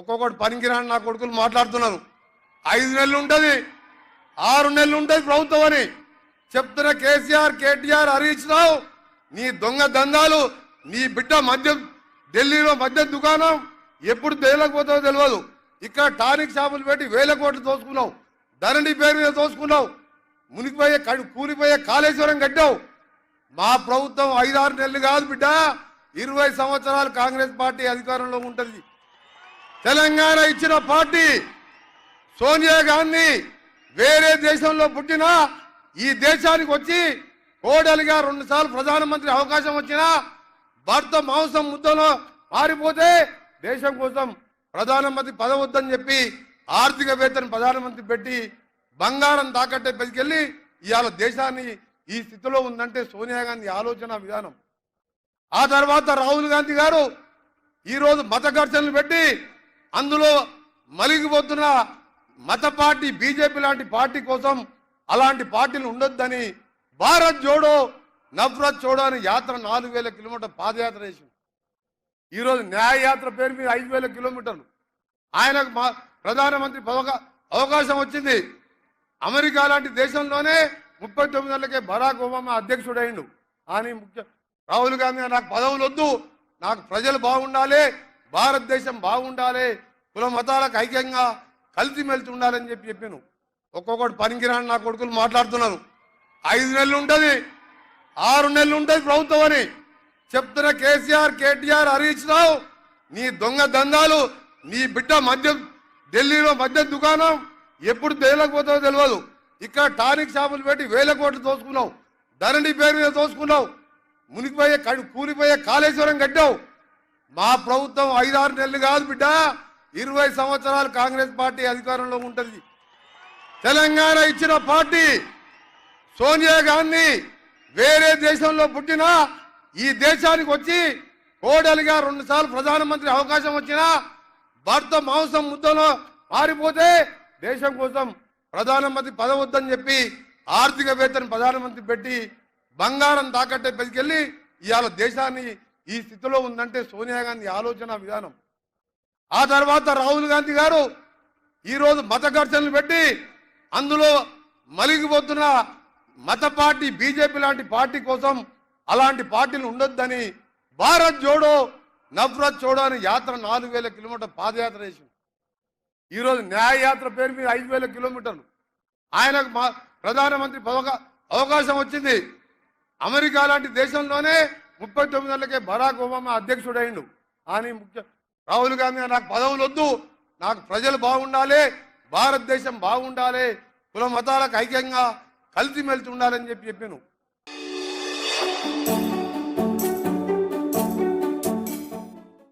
ఒక్కొక్కటి పనికిరాని నా కొడుకులు మాట్లాడుతున్నారు. 5 నెలలు ఉంటుంది, 6 నెలలు ఉంటుంది ప్రభుత్వం అని చెప్తున్న కేసీఆర్, కేటీఆర్, హరీష్ రావు, నీ దొంగ దందాలు, నీ బిడ్డ మద్యం ఢిల్లీలో మద్యం దుకాణం ఎప్పుడు తేలకపోతావో తెలియదు. ఇక్కడ టానిక్ షాపులు పెట్టి 1000 కోట్లు దోసుకున్నావు, ధరణి పేరు మీద దోసుకున్నావు, మునిగిపోయే కూలిపోయే కాళేశ్వరం కట్టావు. మా ప్రభుత్వం 5-6 నెలలు కాదు బిడ్డ, 20 సంవత్సరాలు కాంగ్రెస్ పార్టీ అధికారంలో ఉంటుంది. తెలంగాణ ఇచ్చిన పార్టీ సోనియా గాంధీ వేరే దేశంలో పుట్టినా ఈ దేశానికి వచ్చి కోడలిగా 2 సార్లు ప్రధానమంత్రి అవకాశం వచ్చినా భర్త మాంసం ముద్దలో మారిపోతే దేశం కోసం ప్రధానమంత్రి పదవద్దని చెప్పి ఆర్థికవేత్తను ప్రధానమంత్రి పెట్టి బంగారం తాకట్టే పెట్టుకెళ్ళి ఇవాళ దేశాన్ని ఈ స్థితిలో ఉందంటే సోనియా గాంధీ ఆలోచన విధానం. ఆ తర్వాత రాహుల్ గాంధీ గారు ఈరోజు మత ఘర్షణలు పెట్టి అందులో మలిగిపోతున్న మత పార్టీ బీజేపీ లాంటి పార్టీ కోసం అలాంటి పార్టీలు ఉండొద్దని భారత్ జోడో నఫరత్ జోడో అని యాత్ర 4000 కిలోమీటర్ల పాదయాత్ర చేసింది. ఈరోజు న్యాయయాత్ర పేరు మీద 5000 కిలోమీటర్లు. ఆయనకు ప్రధానమంత్రి అవకాశం వచ్చింది. అమెరికా లాంటి దేశంలోనే 39 నెలలకే బరాక్ ఒబామా అధ్యక్షుడైండు. అని రాహుల్ గాంధీ నాకు పదవులు వద్దు, నాకు ప్రజలు బాగుండాలి, భారతదేశం బాగుండాలి, కుల మతాలకు ఐక్యంగా కలిసిమెలిసి ఉండాలని చెప్పాను. ఒక్కొక్కటి పనికిరాని నా కొడుకులు మాట్లాడుతున్నారు. 5 నెలలు ఉంటుంది, 6 నెలలు ఉంటుంది ప్రభుత్వం అని చెప్తున్న కేసీఆర్, కేటీఆర్, హరీష్ రావు, నీ దొంగ దందాలు, నీ బిడ్డ మద్యం ఢిల్లీలో మద్యం దుకాణం ఎప్పుడు తేలకపోతావో తెలియదు. ఇక్కడ టానిక్ షాపులు పెట్టి 1000 కోట్లు దోసుకున్నావు, ధరణి పేరు మీద దోసుకున్నావు, మునిగిపోయే కూలిపోయే కాళేశ్వరం కట్టావు. మా ప్రభుత్వం 5-6 నెలలు కాదు బిడ్డ, 20 సంవత్సరాలు కాంగ్రెస్ పార్టీ అధికారంలో ఉంటుంది. తెలంగాణ ఇచ్చిన పార్టీ సోనియా గాంధీ వేరే దేశంలో పుట్టినా ఈ దేశానికి వచ్చి కోడలిగా 2 సార్లు ప్రధానమంత్రి అవకాశం వచ్చినా భర్త మాంసం ముద్దలో మారిపోతే దేశం కోసం ప్రధానమంత్రి పదవద్దని చెప్పి ఆర్థికవేత్తను ప్రధానమంత్రి పెట్టి బంగారం తాకట్టే పెట్టుకెళ్ళి ఇవాళ దేశాన్ని ఈ స్థితిలో ఉందంటే సోనియా గాంధీ ఆలోచన విధానం. ఆ తర్వాత రాహుల్ గాంధీ గారు ఈరోజు మత ఘర్షణలు పెట్టి అందులో మలిగిపోతున్న మత పార్టీ బీజేపీ లాంటి పార్టీ కోసం అలాంటి పార్టీలు ఉండొద్దని భారత్ జోడో నఫరత్ జోడో అని యాత్ర 4000 కిలోమీటర్ల పాదయాత్ర చేసింది. ఈరోజు న్యాయయాత్ర పేరు మీద 5000 కిలోమీటర్లు. ఆయనకు ప్రధానమంత్రి అవకాశం వచ్చింది. అమెరికా లాంటి దేశంలోనే 39 నెలలకే బరాక్ ఒబామా అధ్యక్షుడైండు. అని రాహుల్ గాంధీ నాకు పదవులు వద్దు, నాకు ప్రజలు బాగుండాలి, భారతదేశం బాగుండాలి, కుల మతాలకు ఐక్యంగా కలిసిమెలిసి ఉండాలని చెప్పాను.